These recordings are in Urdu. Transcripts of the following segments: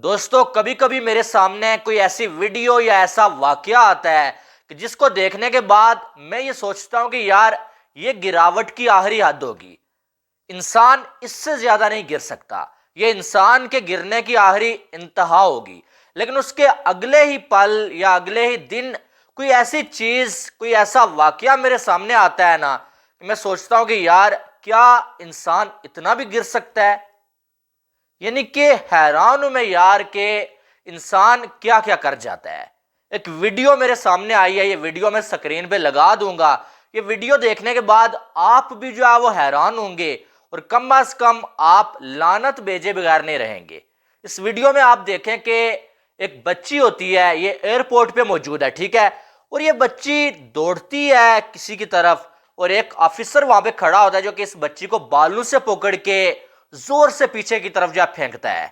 دوستو کبھی کبھی میرے سامنے کوئی ایسی ویڈیو یا ایسا واقعہ آتا ہے کہ جس کو دیکھنے کے بعد میں یہ سوچتا ہوں کہ یار یہ گراوٹ کی آخری حد ہوگی۔ انسان اس سے زیادہ نہیں گر سکتا، یہ انسان کے گرنے کی آخری انتہا ہوگی۔ لیکن اس کے اگلے ہی پل یا اگلے ہی دن کوئی ایسی چیز، کوئی ایسا واقعہ میرے سامنے آتا ہے نا کہ میں سوچتا ہوں کہ یار کیا انسان اتنا بھی گر سکتا ہے؟ یعنی کہ حیران ہوں میں یار کہ انسان کیا کیا کر جاتا ہے۔ ایک ویڈیو میرے سامنے آئی ہے، یہ ویڈیو میں سکرین پہ لگا دوں گا۔ یہ ویڈیو دیکھنے کے بعد آپ بھی جو ہے وہ حیران ہوں گے اور کم از کم آپ لعنت بھیجے بغیر نہیں رہیں گے۔ اس ویڈیو میں آپ دیکھیں کہ ایک بچی ہوتی ہے، یہ ایئرپورٹ پہ موجود ہے، ٹھیک ہے، اور یہ بچی دوڑتی ہے کسی کی طرف، اور ایک آفیسر وہاں پہ کھڑا ہوتا ہے جو کہ اس بچی کو بالوں سے پکڑ کے زور سے پیچھے کی طرف جا پھینکتا ہے۔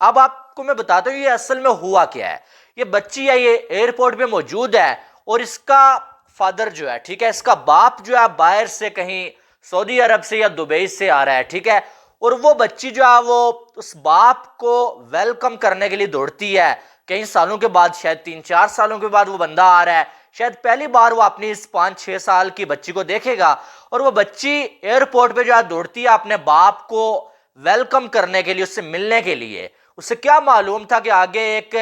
اب آپ کو میں بتاتا ہوں یہ اصل میں ہوا کیا ہے۔ یہ بچی ہے، یہ ایئرپورٹ پہ موجود ہے، اور اس کا فادر جو ہے، ٹھیک ہے، اس کا باپ جو ہے باہر سے کہیں سعودی عرب سے یا دبئی سے آ رہا ہے، ٹھیک ہے، اور وہ بچی جو ہے وہ اس باپ کو ویلکم کرنے کے لیے دوڑتی ہے۔ کئی سالوں کے بعد، شاید 3-4 سالوں کے بعد وہ بندہ آ رہا ہے، شاید پہلی بار وہ اپنی اس 5-6 سال کی بچی کو دیکھے گا، اور وہ بچی ایئرپورٹ پہ جو ہے دوڑتی ہے اپنے باپ کو ویلکم کرنے کے لیے، اس سے ملنے کے لیے۔ اسے کیا معلوم تھا کہ آگے ایک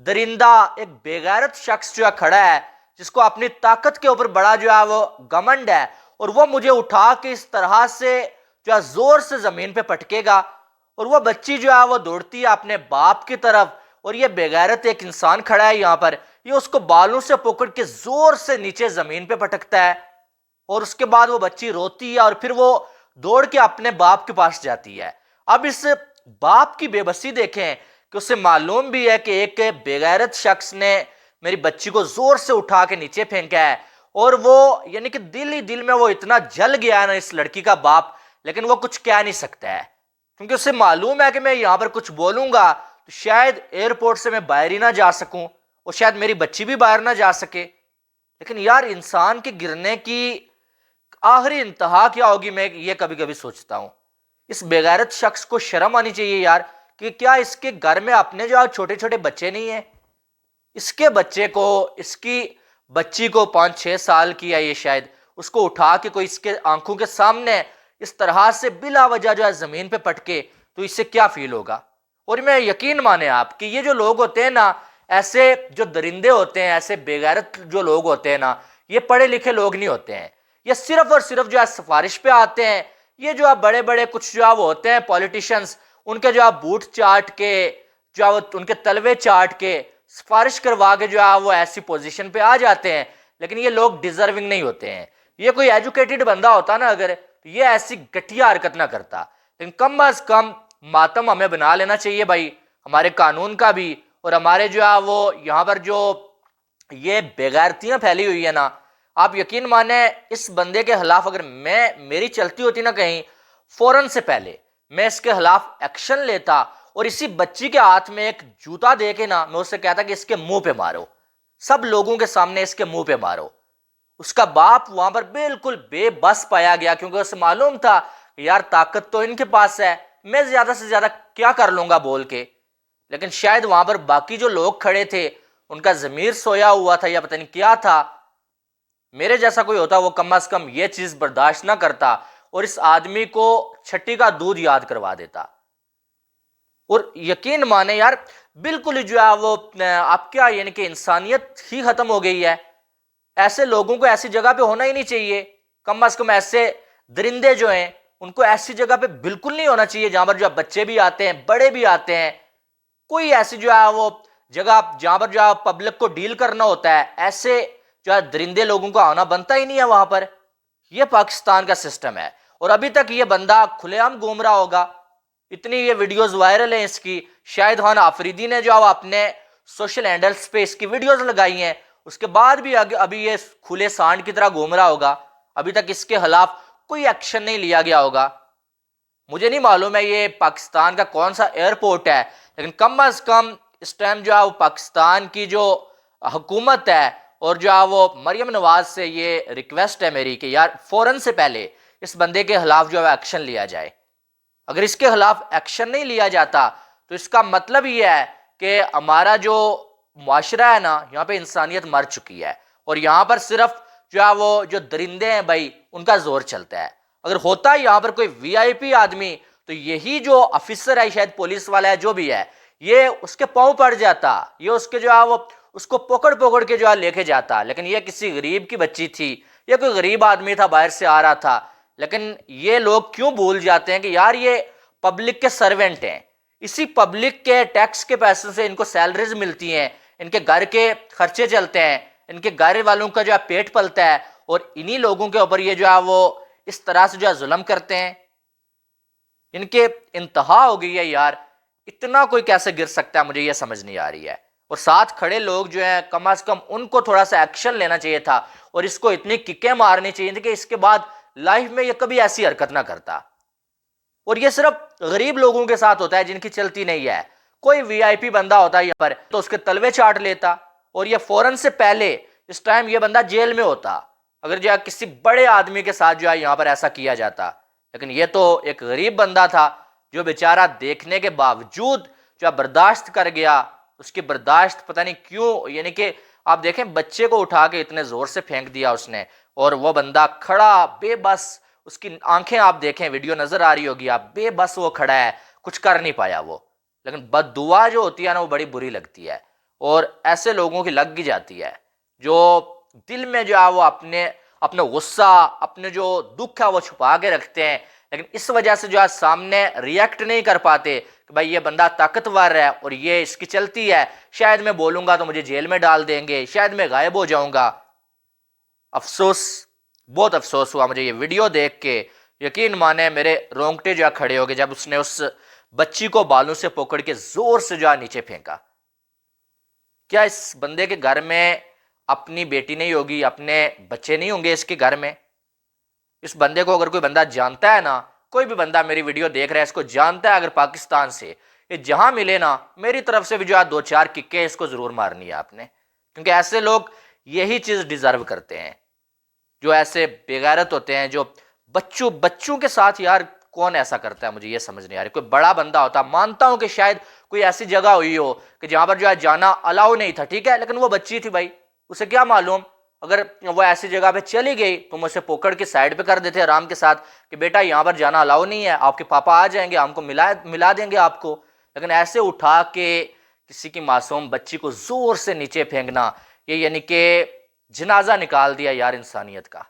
درندہ، ایک بے غیرت شخص جو ہے کھڑا ہے، جس کو اپنی طاقت کے اوپر بڑا جو ہے وہ گھمنڈ ہے، اور وہ مجھے اٹھا کے اس طرح سے جو ہے زور سے زمین پہ پٹکے گا۔ اور وہ بچی جو ہے وہ دوڑتی ہے اپنے باپ کی طرف، اور یہ بے غیرت ایک انسان کھڑا ہے یہاں پر، یہ اس کو بالوں سے پکڑ کے زور سے نیچے زمین پہ پٹکتا ہے، اور اس کے بعد وہ بچی روتی ہے، اور پھر وہ دوڑ کے اپنے باپ کے پاس جاتی ہے۔ اب اس باپ کی بے بسی دیکھیں کہ اسے معلوم بھی ہے کہ ایک بے غیرت شخص نے میری بچی کو زور سے اٹھا کے نیچے پھینکا ہے، اور وہ یعنی کہ دل ہی دل میں وہ اتنا جل گیا ہے نا اس لڑکی کا باپ، لیکن وہ کچھ کہہ نہیں سکتا ہے، کیونکہ اسے معلوم ہے کہ میں یہاں پر کچھ بولوں گا تو شاید ایئرپورٹ سے میں باہر ہی نہ جا سکوں، اور شاید میری بچی بھی باہر نہ جا سکے۔ لیکن یار انسان کے گرنے کی آخری انتہا کیا ہوگی، میں یہ کبھی کبھی سوچتا ہوں۔ اس بے غیرت شخص کو شرم آنی چاہیے یار، کہ کیا اس کے گھر میں اپنے جو چھوٹے چھوٹے بچے نہیں ہیں؟ اس کے بچے کو، اس کی بچی کو 5-6 سال کی ہے یہ شاید، اس کو اٹھا کے کوئی اس کے آنکھوں کے سامنے اس طرح سے بلا وجہ جو ہے زمین پہ پٹکے تو اس سے کیا فیل ہوگا؟ اور میں یقین مانے آپ کہ یہ جو لوگ ہوتے ہیں نا، ایسے جو درندے ہوتے ہیں، ایسے بے غیرت جو لوگ ہوتے ہیں نا، یہ پڑھے لکھے لوگ نہیں ہوتے ہیں، یہ صرف اور صرف جو ہے سفارش پہ آتے ہیں۔ یہ جو ہے بڑے بڑے کچھ جو ہے وہ ہوتے ہیں پولیٹیشنز، ان کے جو ہے بوٹ چاٹ کے، جو ہے ان کے تلوے چاٹ کے، سفارش کروا کے جو ہے وہ ایسی پوزیشن پہ آ جاتے ہیں، لیکن یہ لوگ ڈیزرونگ نہیں ہوتے ہیں۔ یہ کوئی ایجوکیٹڈ بندہ ہوتا نا اگر، تو یہ ایسی گھٹیا حرکت نہ کرتا۔ لیکن کم از کم ماتم ہمیں بنا لینا چاہیے بھائی، ہمارے قانون کا بھی، اور ہمارے جو ہے وہ یہاں پر جو یہ بے غیرتیاں پھیلی ہوئی ہے نا، آپ یقین مانیں اس بندے کے خلاف اگر میری چلتی ہوتی نا کہیں، فوراً سے پہلے میں اس کے خلاف ایکشن لیتا، اور اسی بچی کے ہاتھ میں ایک جوتا دے کے نا میں اسے کہتا کہ اس کے منہ پہ مارو، سب لوگوں کے سامنے اس کے منہ پہ مارو۔ اس کا باپ وہاں پر بالکل بے بس پایا گیا، کیونکہ اسے معلوم تھا کہ یار طاقت تو ان کے پاس ہے، میں زیادہ سے زیادہ کیا کر لوں گا بول کے۔ لیکن شاید وہاں پر باقی جو لوگ کھڑے تھے ان کا ضمیر سویا ہوا تھا یا پتہ نہیں کیا تھا، میرے جیسا کوئی ہوتا وہ کم از کم یہ چیز برداشت نہ کرتا اور اس آدمی کو چھٹی کا دودھ یاد کروا دیتا۔ اور یقین مانے یار بالکل جو ہے وہ آپ کیا، یعنی کہ انسانیت ہی ختم ہو گئی ہے۔ ایسے لوگوں کو ایسی جگہ پہ ہونا ہی نہیں چاہیے، کم از کم ایسے درندے جو ہیں ان کو ایسی جگہ پہ بالکل نہیں ہونا چاہیے جہاں پر جو ہے بچے بھی آتے ہیں، بڑے بھی آتے ہیں۔ کوئی ایسی جو ہے وہ جگہ جہاں پر جو ہے پبلک کو ڈیل کرنا ہوتا ہے، ایسے جو ہے درندے لوگوں کو آنا بنتا ہی نہیں ہے وہاں پر۔ یہ پاکستان کا سسٹم ہے، اور ابھی تک یہ بندہ کھلے عام گھوم رہا ہوگا۔ اتنی یہ ویڈیوز وائرل ہیں اس کی، شاہد خان آفریدی نے جو اپنے سوشل ہینڈلز پہ اس کی ویڈیوز لگائی ہیں، اس کے بعد بھی ابھی یہ کھلے سانڈ کی طرح گھوم رہا ہوگا، ابھی تک اس کے خلاف کوئی ایکشن نہیں لیا گیا ہوگا۔ مجھے نہیں معلوم ہے یہ پاکستان کا کون سا ایئرپورٹ ہے، لیکن کم از کم اس ٹائم جو ہے وہ پاکستان کی جو حکومت ہے اور جو ہے وہ مریم نواز سے یہ ریکویسٹ ہے میری کہ یار فوراً سے پہلے اس بندے کے خلاف جو ہے ایکشن لیا جائے۔ اگر اس کے خلاف ایکشن نہیں لیا جاتا تو اس کا مطلب یہ ہے کہ ہمارا جو معاشرہ ہے نا، یہاں پہ انسانیت مر چکی ہے، اور یہاں پر صرف جو ہے وہ جو درندے ہیں بھائی ان کا زور چلتا ہے۔ اگر ہوتا ہے یہاں پر کوئی وی آئی پی آدمی تو یہی جو افسر ہے، شاید پولیس والا ہے، جو بھی ہے، یہ اس کے پاؤں پڑ جاتا، یہ اس کے جو ہے وہ اس کو پکڑ پکڑ کے جو ہے لے کے جاتا، لیکن یہ کسی غریب کی بچی تھی، یہ کوئی غریب آدمی تھا باہر سے آ رہا تھا۔ لیکن یہ لوگ کیوں بھول جاتے ہیں کہ یار یہ پبلک کے سرونٹ ہیں، اسی پبلک کے ٹیکس کے پیسے سے ان کو سیلریز ملتی ہیں، ان کے گھر کے خرچے چلتے ہیں، ان کے گھر والوں کا جو ہے پیٹ پلتا ہے، اور انہی لوگوں کے اوپر یہ جو ہے وہ اس طرح سے جو ہے ظلم کرتے ہیں۔ ان کے انتہا ہو گئی ہے یار، اتنا کوئی کیسے گر سکتا ہے، مجھے یہ سمجھ نہیں آ رہی ہے۔ اور ساتھ کھڑے لوگ جو ہیں کم از کم ان کو تھوڑا سا ایکشن لینا چاہیے تھا، اور اس کو اتنی ککیں مارنی چاہیے تھی کہ اس کے بعد لائف میں یہ کبھی ایسی حرکت نہ کرتا۔ اور یہ صرف غریب لوگوں کے ساتھ ہوتا ہے جن کی چلتی نہیں ہے، کوئی وی آئی پی بندہ ہوتا ہے یہاں پر تو اس کے تلوے چاٹ لیتا، اور یہ فوراً سے پہلے اس ٹائم یہ بندہ جیل میں ہوتا اگر جو ہے کسی بڑے آدمی کے ساتھ جو ہے یہاں پر ایسا کیا جاتا۔ لیکن یہ تو ایک غریب بندہ تھا جو بیچارہ دیکھنے کے باوجود جو ہے برداشت کر گیا۔ اس کی برداشت پتہ نہیں کیوں، یعنی کہ آپ دیکھیں بچے کو اٹھا کے اتنے زور سے پھینک دیا اس نے، اور وہ بندہ کھڑا بے بس، اس کی آنکھیں آپ دیکھیں، ویڈیو نظر آ رہی ہوگی آپ، بے بس وہ کھڑا ہے، کچھ کر نہیں پایا وہ۔ لیکن بد دعا جو ہوتی ہے نا وہ بڑی بری لگتی ہے، اور ایسے لوگوں کی لگ ہی جاتی ہے جو دل میں جو ہے وہ اپنے غصہ، اپنے جو دکھ ہے وہ چھپا کے رکھتے ہیں، لیکن اس وجہ سے جو ہے سامنے ریئیکٹ نہیں کر پاتے کہ بھائی یہ بندہ طاقتور ہے اور یہ اس کی چلتی ہے، شاید میں بولوں گا تو مجھے جیل میں ڈال دیں گے، شاید میں غائب ہو جاؤں گا۔ افسوس، بہت افسوس ہوا مجھے یہ ویڈیو دیکھ کے، یقین مانے میرے رونگٹے جو ہے کھڑے ہو گئے جب اس نے اس بچی کو بالوں سے پکڑ کے زور سے جو ہے نیچے پھینکا۔ کیا اس بندے کے گھر میں اپنی بیٹی نہیں ہوگی، اپنے بچے نہیں ہوں گے اس کے گھر میں؟ اس بندے کو اگر کوئی بندہ جانتا ہے نا، کوئی بھی بندہ میری ویڈیو دیکھ رہا ہے اس کو جانتا ہے اگر پاکستان سے، یہ جہاں ملے نا میری طرف سے بھی جو ہے 2-4 ککیں اس کو ضرور مارنی ہے آپ نے، کیونکہ ایسے لوگ یہی چیز ڈیزرو کرتے ہیں، جو ایسے بے غیرت ہوتے ہیں، جو بچوں کے ساتھ یار کون ایسا کرتا ہے، مجھے یہ سمجھ نہیں آ رہی۔ کوئی بڑا بندہ ہوتا، مانتا ہوں کہ شاید کوئی ایسی جگہ ہوئی ہو کہ جہاں پر جو ہے جانا الاؤ نہیں تھا، ٹھیک ہے، لیکن وہ بچی تھی بھائی، اسے کیا معلوم، اگر وہ ایسی جگہ پہ چلی گئی تو مجھ سے پکڑ کے سائڈ پہ کر دیتے آرام کے ساتھ کہ بیٹا یہاں پر جانا الاؤ نہیں ہے، آپ کے پاپا آ جائیں گے، ہم کو ملا دیں گے آپ کو۔ لیکن ایسے اٹھا کے کسی کی معصوم بچی کو زور سے نیچے پھینکنا، یہ یعنی کہ جنازہ نکال دیا یار انسانیت کا،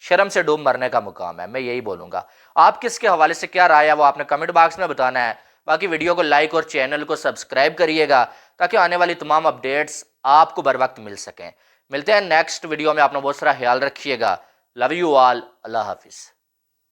شرم سے ڈوب مرنے کا مقام ہے، میں یہی بولوں گا۔ آپ کس کے حوالے سے کیا رائے ہے وہ آپ نے کمنٹ باکس میں بتانا ہے۔ باقی ویڈیو کو لائک اور چینل کو سبسکرائب کریے گا تاکہ آنے والی تمام اپڈیٹس آپ کو بر وقت مل سکیں۔ ملتے ہیں نیکسٹ ویڈیو میں، اپنا بہت سارا خیال رکھیے گا۔ لو یو آل، اللہ حافظ۔